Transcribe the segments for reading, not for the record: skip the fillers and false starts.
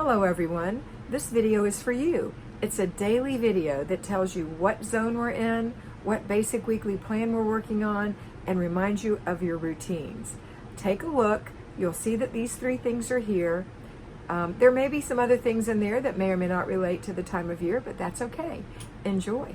Hello everyone, this video is for you. It's a daily video that tells you what zone we're in, what basic weekly plan we're working on, and reminds you of your routines. Take a look, you'll see that these three things are here. There may be some other things in there that may or may not relate to the time of year, but that's okay. Enjoy.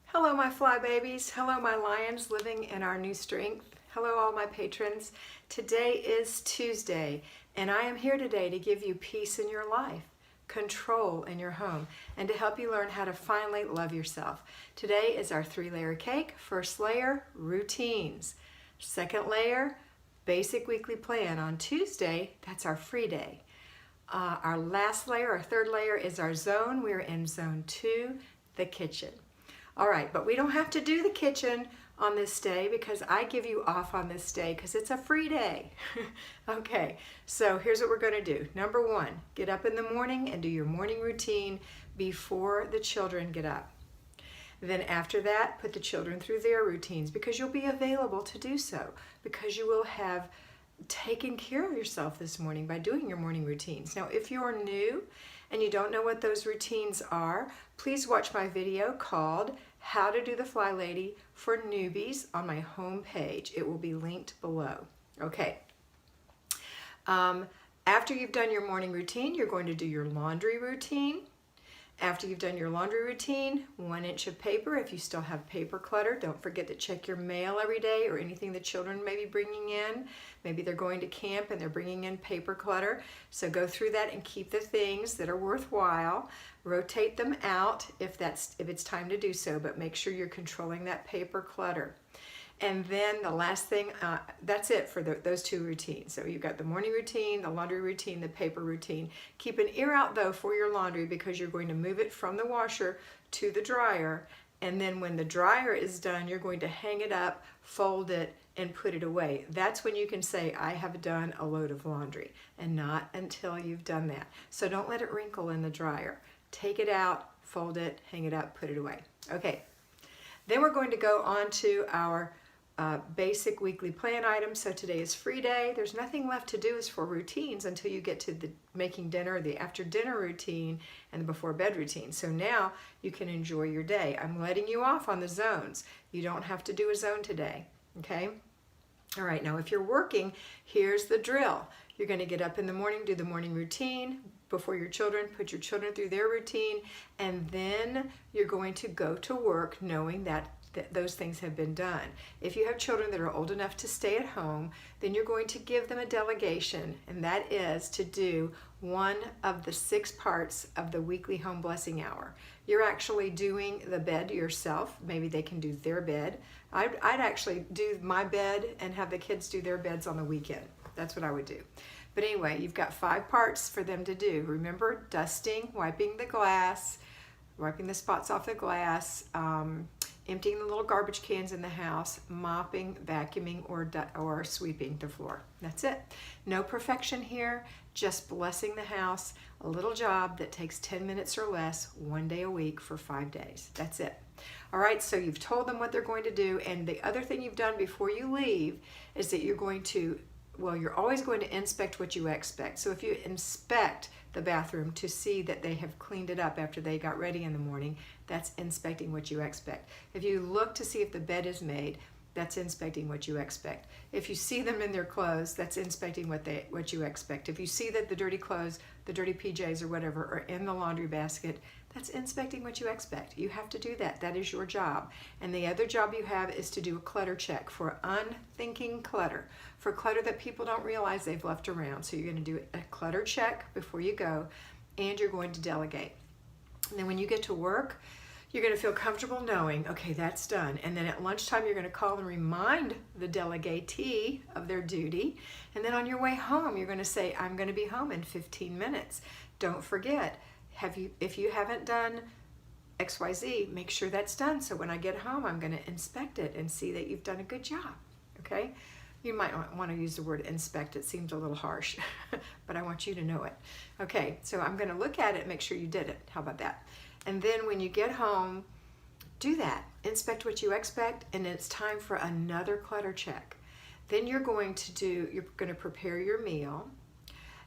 Hello my fly babies, hello my lions living in our new strength. Hello all my patrons. Today is Tuesday and I am here today to give you peace in your life, control in your home, and to help you learn how to finally love yourself. Today is our 3-layer cake. First layer, routines. Second layer, basic weekly plan. On Tuesday, that's our free day. Our last layer, our third layer, is our zone. We're in zone 2, the kitchen. All right, but we don't have to do the kitchen on this day because I give you off on this day because it's a free day. Okay, so here's what we're going to do. Number 1, get up in the morning and do your morning routine before the children get up. Then after that, put the children through their routines because you'll be available to do so, because you will have taken care of yourself this morning by doing your morning routines. Now, if you're new and you don't know what those routines are, please watch my video called How to Do the Fly Lady for Newbies on my home page. It will be linked below. Okay. After you've done your morning routine, you're going to do your laundry routine. After you've done your laundry routine, 1 inch of paper. If you still have paper clutter, don't forget to check your mail every day or anything the children may be bringing in. Maybe they're going to camp and they're bringing in paper clutter. So go through that and keep the things that are worthwhile. Rotate them out if it's time to do so, but make sure you're controlling that paper clutter. And then the last thing, that's it for those 2 routines. So you've got the morning routine, the laundry routine, the paper routine. Keep an ear out though for your laundry because you're going to move it from the washer to the dryer. And then when the dryer is done, you're going to hang it up, fold it, and put it away. That's when you can say, I have done a load of laundry, and not until you've done that. So don't let it wrinkle in the dryer. Take it out, fold it, hang it up, put it away. Okay, then we're going to go on to our basic weekly plan items. So today is free day. There's nothing left to do as for routines until you get to the making dinner, the after dinner routine, and the before bed routine. So now you can enjoy your day. I'm letting you off on the zones. You don't have to do a zone today, okay? All right, now if you're working, here's the drill. You're going to get up in the morning, do the morning routine before your children, put your children through their routine, and then you're going to go to work knowing that those things have been done. If you have children that are old enough to stay at home, then you're going to give them a delegation, and that is to do one of the 6 parts of the weekly home blessing hour. You're actually doing the bed yourself. Maybe they can do their bed. I'd actually do my bed and have the kids do their beds on the weekend. That's what I would do. But anyway, you've got 5 parts for them to do. Remember, dusting, wiping the glass, wiping the spots off the glass, emptying the little garbage cans in the house, mopping, vacuuming, or sweeping the floor. That's it. No perfection here, just blessing the house, a little job that takes 10 minutes or less, 1 day a week for 5 days. That's it. All right, so you've told them what they're going to do, and the other thing you've done before you leave is that you're going to, well, you're always going to inspect what you expect. So if you inspect the bathroom to see that they have cleaned it up after they got ready in the morning, that's inspecting what you expect. If you look to see if the bed is made, that's inspecting what you expect. If you see them in their clothes, that's inspecting what you expect. If you see that the dirty clothes, the dirty PJs or whatever are in the laundry basket, that's inspecting what you expect. You have to do that. That is your job. And the other job you have is to do a clutter check for unthinking clutter, for clutter that people don't realize they've left around. So you're going to do a clutter check before you go, and you're going to delegate. And then when you get to work, you're going to feel comfortable knowing, okay, that's done. And then at lunchtime, you're going to call and remind the delegatee of their duty. And then on your way home, you're going to say, I'm going to be home in 15 minutes. Don't forget, if you haven't done XYZ, make sure that's done. So when I get home, I'm going to inspect it and see that you've done a good job, okay? You might want to use the word inspect. It seems a little harsh, but I want you to know it. Okay, so I'm going to look at it, make sure you did it. How about that? And then when you get home, do that. Inspect what you expect, and it's time for another clutter check. Then you're going to prepare your meal.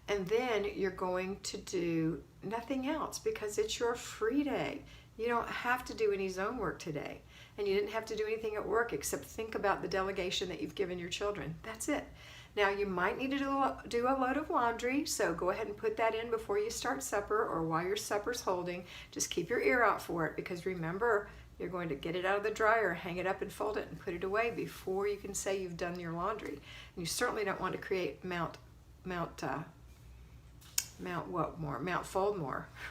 And then you're going to do nothing else because it's your free day. You don't have to do any zone work today. And you didn't have to do anything at work except think about the delegation that you've given your children. That's it. Now you might need to do a load of laundry, so go ahead and put that in before you start supper or while your supper's holding. Just keep your ear out for it, because remember, you're going to get it out of the dryer, hang it up and fold it and put it away before you can say you've done your laundry. And you certainly don't want to create Mount Foldmore,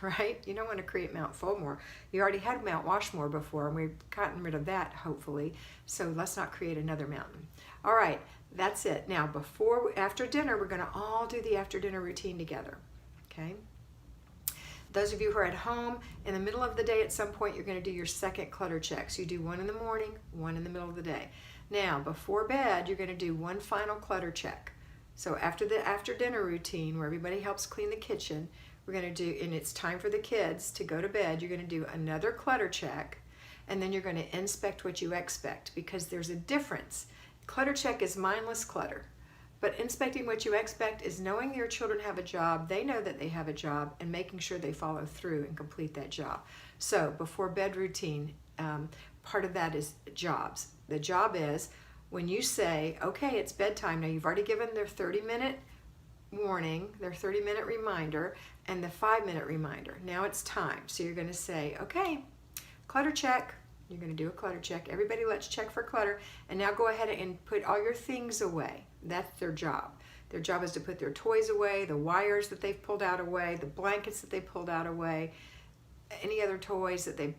right? You don't want to create Mount Foldmore. You already had Mount Washmore before, and we've gotten rid of that, hopefully. So let's not create another mountain. All right, that's it. Now, after dinner, we're going to all do the after dinner routine together, okay? Those of you who are at home, in the middle of the day at some point, you're going to do your second clutter check. So you do one in the morning, one in the middle of the day. Now, before bed, you're going to do one final clutter check. So after the after dinner routine, where everybody helps clean the kitchen, we're going to do, and it's time for the kids to go to bed, you're going to do another clutter check, and then you're going to inspect what you expect, because there's a difference. Clutter check is mindless clutter, but inspecting what you expect is knowing your children have a job, they know that they have a job, and making sure they follow through and complete that job. So before bed routine, part of that is jobs. The job is, when you say, okay, it's bedtime, now you've already given their 30-minute warning, their 30-minute reminder, and the 5-minute reminder. Now it's time. So you're going to say, okay, clutter check. You're going to do a clutter check. Everybody, let's check for clutter. And now go ahead and put all your things away. That's their job. Their job is to put their toys away, the wires that they've pulled out away, the blankets that they pulled out away, any other toys that they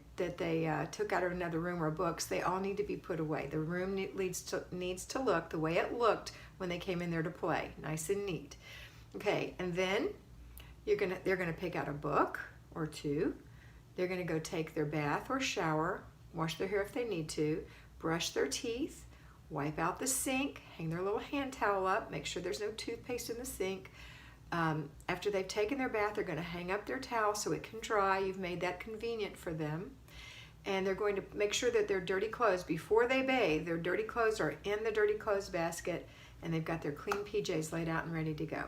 took out of another room, or books. They all need to be put away. The room needs to look the way it looked when they came in there to play, nice and neat. Okay, and then they're gonna pick out a book or two. They're gonna go take their bath or shower, wash their hair if they need to, brush their teeth, wipe out the sink, hang their little hand towel up, make sure there's no toothpaste in the sink. After they've taken their bath, they're going to hang up their towel so it can dry. You've made that convenient for them. And they're going to make sure that their dirty clothes, before they bathe, their dirty clothes are in the dirty clothes basket, and they've got their clean PJs laid out and ready to go.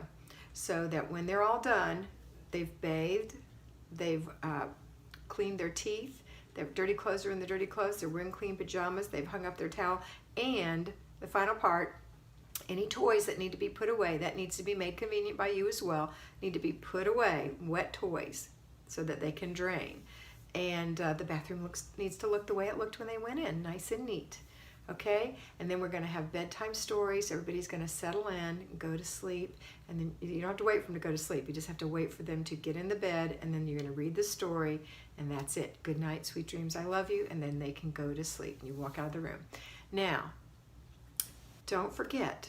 So that when they're all done, they've bathed, they've cleaned their teeth, their dirty clothes are in the dirty clothes, they're wearing clean pajamas, they've hung up their towel, and the final part, any toys that need to be put away, that needs to be made convenient by you as well, need to be put away, wet toys, so that they can drain. And the bathroom needs to look the way it looked when they went in, nice and neat. Okay, and then we're going to have bedtime stories. Everybody's going to settle in, go to sleep, and then you don't have to wait for them to go to sleep. You just have to wait for them to get in the bed, and then you're going to read the story, and that's it. Good night, sweet dreams, I love you, and then they can go to sleep, and you walk out of the room. Now, don't forget,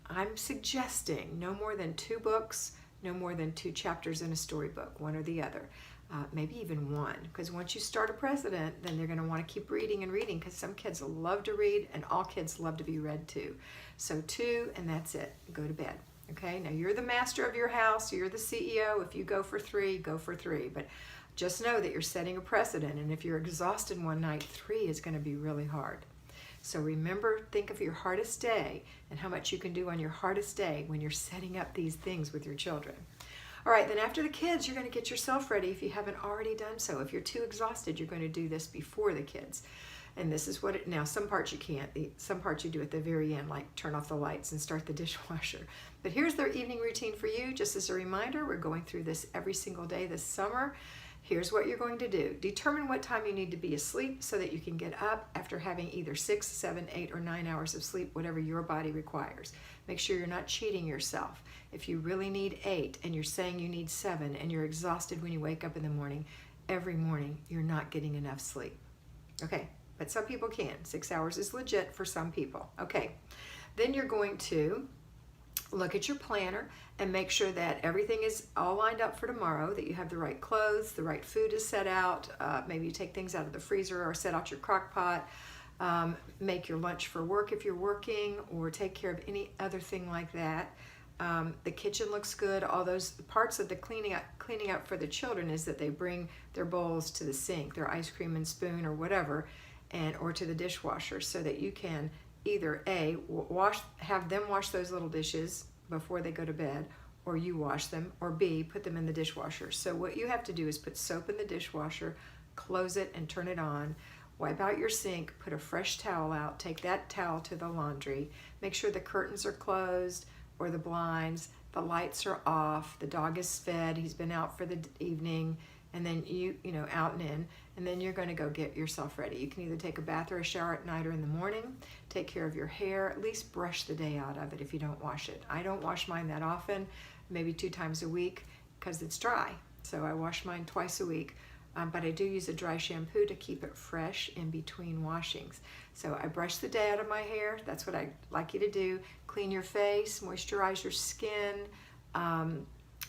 I'm suggesting no more than 2 books, no more than 2 chapters in a storybook, one or the other. Maybe even 1, because once you start a precedent, then they're going to want to keep reading and reading, because some kids love to read and all kids love to be read to. So 2, and that's it. Go to bed. Okay, now you're the master of your house, you're the CEO. If you go for 3, go for 3, but just know that you're setting a precedent, and if you're exhausted one night, 3 is going to be really hard. So remember, think of your hardest day and how much you can do on your hardest day when you're setting up these things with your children. All right, then after the kids, you're going to get yourself ready if you haven't already done so. If you're too exhausted, you're going to do this before the kids. And this is what now some parts you can't, some parts you do at the very end, like turn off the lights and start the dishwasher. But here's their evening routine for you. Just as a reminder, we're going through this every single day this summer. Here's what you're going to do. Determine what time you need to be asleep so that you can get up after having either 6, 7, 8, or 9 hours of sleep, whatever your body requires. Make sure you're not cheating yourself. If you really need 8 and you're saying you need 7 and you're exhausted when you wake up in the morning, every morning you're not getting enough sleep. Okay, but some people can. 6 hours is legit for some people. Okay, then you're going to look at your planner and make sure that everything is all lined up for tomorrow, that you have the right clothes, the right food is set out. Maybe you take things out of the freezer or set out your crock pot. Make your lunch for work if you're working, or take care of any other thing like that. The kitchen looks good. All those parts of the cleaning up for the children is that they bring their bowls to the sink, their ice cream and spoon or whatever, or to the dishwasher, so that you can either have them wash those little dishes before they go to bed, or you wash them, or B, put them in the dishwasher. So what you have to do is put soap in the dishwasher, close it and turn it on, wipe out your sink, put a fresh towel out, take that towel to the laundry, make sure the curtains are closed or the blinds, the lights are off, the dog is fed, he's been out for the evening, and then you know, out and in, and then you're going to go get yourself ready. You can either take a bath or a shower at night or in the morning, take care of your hair, at least brush the day out of it if you don't wash it. I don't wash mine that often, maybe 2 times a week because it's dry. So I wash mine twice a week, but I do use a dry shampoo to keep it fresh in between washings. So I brush the day out of my hair. That's what I like you to do. Clean your face, moisturize your skin,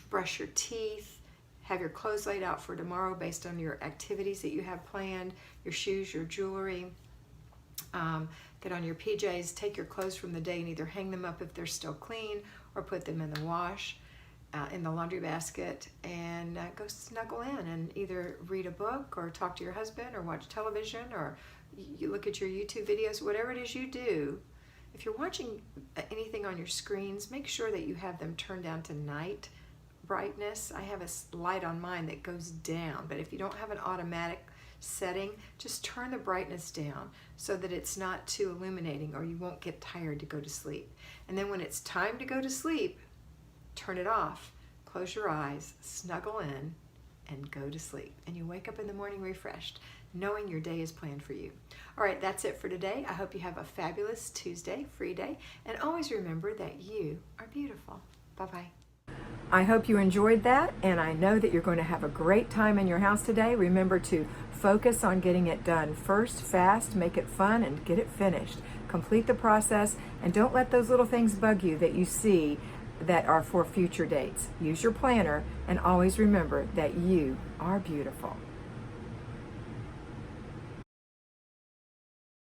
brush your teeth, have your clothes laid out for tomorrow based on your activities that you have planned, your shoes, your jewelry. Get on your PJs, take your clothes from the day and either hang them up if they're still clean or put them in the wash, in the laundry basket, and go snuggle in and either read a book or talk to your husband or watch television or you look at your YouTube videos, whatever it is you do. If you're watching anything on your screens, make sure that you have them turned down to night brightness. I have a light on mine that goes down, but if you don't have an automatic setting, just turn the brightness down so that it's not too illuminating or you won't get tired to go to sleep. And then when it's time to go to sleep, turn it off, close your eyes, snuggle in, and go to sleep. And you wake up in the morning refreshed, knowing your day is planned for you. All right, that's it for today. I hope you have a fabulous Tuesday, free day, and always remember that you are beautiful. Bye-bye. I hope you enjoyed that, and I know that you're going to have a great time in your house today. Remember to focus on getting it done first, fast, make it fun, and get it finished. Complete the process, and don't let those little things bug you that you see that are for future dates. Use your planner, and always remember that you are beautiful.